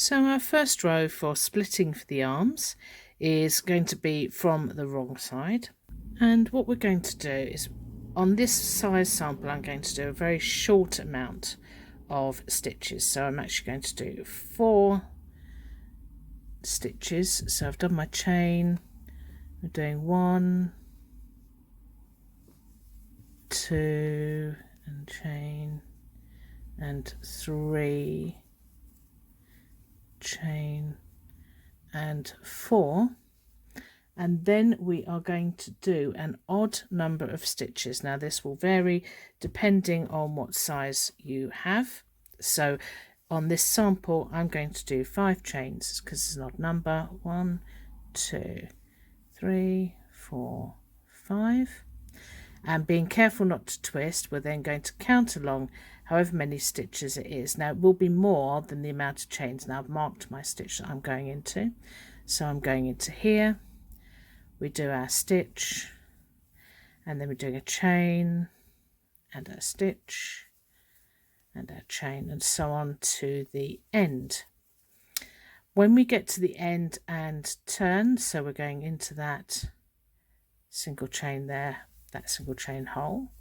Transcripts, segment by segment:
So our first row for splitting for the arms is going to be from the wrong side, and what we're going to do is, on this size sample, I'm going to do a very short amount of stitches. So I'm actually going to do 4 stitches. So I've done my chain, I'm doing 1, 2 and chain, and 3 chain, and 4, and then we are going to do an odd number of stitches. Now this will vary depending on what size you have. So on this sample I'm going to do 5 chains because it's an odd number. 1, 2, 3, 4, 5, and being careful not to twist, we're then going to count along however many stitches it is. Now it will be more than the amount of chains. Now I've marked my stitch that I'm going into, so I'm going into here, we do our stitch, and then we're doing a chain and a stitch and a chain, and so on to the end. When we get to the end and turn, so we're going into that single chain there, that single chain hole,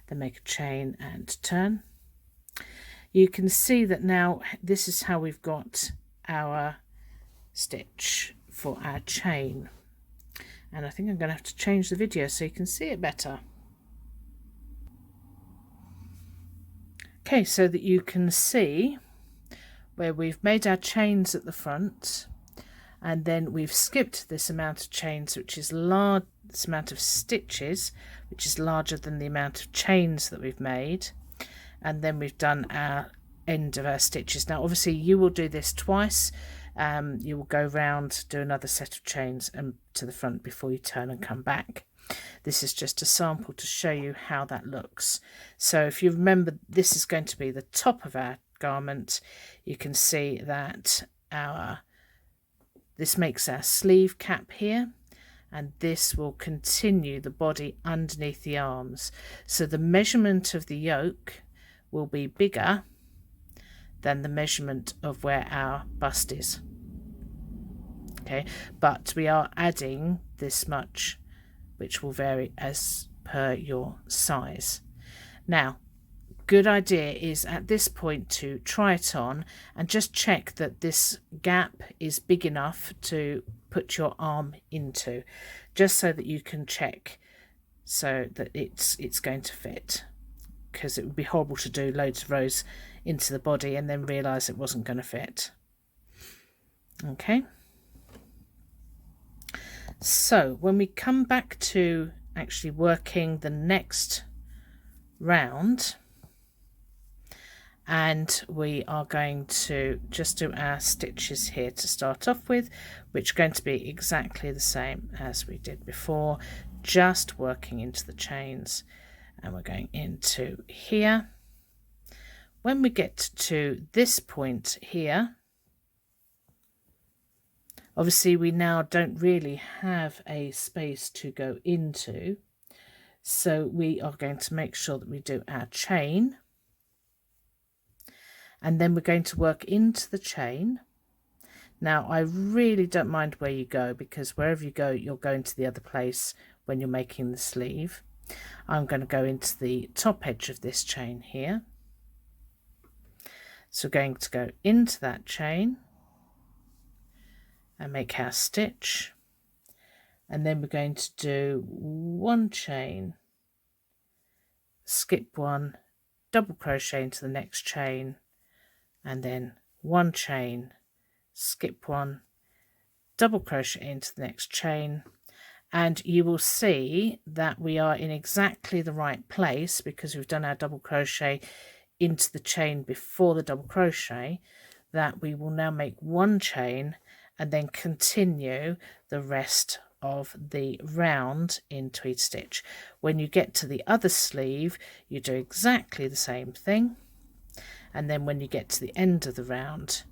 then make a chain and turn. You can see that now this is how we've got our stitch for our chain, and I think I'm going to have to change the video so you can see it better. Okay, so that you can see where we've made our chains at the front, and then we've skipped this amount of chains, which is large, this amount of stitches, which is larger than the amount of chains that we've made, and then we've done our end of our stitches. Now obviously you will do this twice. You will go round, do another set of chains and to the front before you turn and come back. This is just a sample to show you how that looks. So if you remember, this is going to be the top of our garment. You can see that this makes our sleeve cap here, and this will continue the body underneath the arms. So the measurement of the yoke will be bigger than the measurement of where our bust is. Okay, but we are adding this much, which will vary as per your size. Now, good idea is at this point to try it on and just check that this gap is big enough to put your arm into, just so that you can check so that it's going to fit, because it would be horrible to do loads of rows into the body and then realize it wasn't going to fit. Okay, so when we come back to actually working the next round, and we are going to just do our stitches here to start off with, which are going to be exactly the same as we did before, just working into the chains, and we're going into here. When we get to this point here, obviously we now don't really have a space to go into, so we are going to make sure that we do our chain, and then we're going to work into the chain. Now I really don't mind where you go, because wherever you go you'll go into the other place when you're making the sleeve. I'm going to go into the top edge of this chain here, so we're going to go into that chain and make our stitch, and then we're going to do 1 chain, skip 1, double crochet into the next chain, and then 1 chain, skip 1, double crochet into the next chain, and you will see that we are in exactly the right place because we've done our double crochet into the chain before the double crochet, that we will now make 1 chain and then continue the rest of the round in tweed stitch. When you get to the other sleeve you do exactly the same thing, and then when you get to the end of the round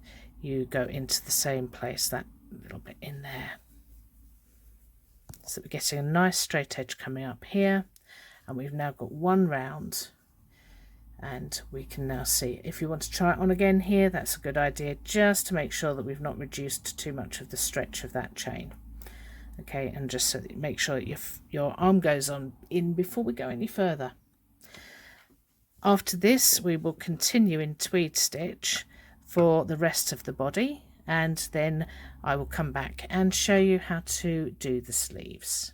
you go into the same place, that little bit in there. So we're getting a nice straight edge coming up here, and we've now got 1 round, and we can now see. If you want to try it on again here, that's a good idea, just to make sure that we've not reduced too much of the stretch of that chain. Okay, and just so that you make sure that your arm goes on in before we go any further. After this, we will continue in tweed stitch for the rest of the body, and then I will come back and show you how to do the sleeves.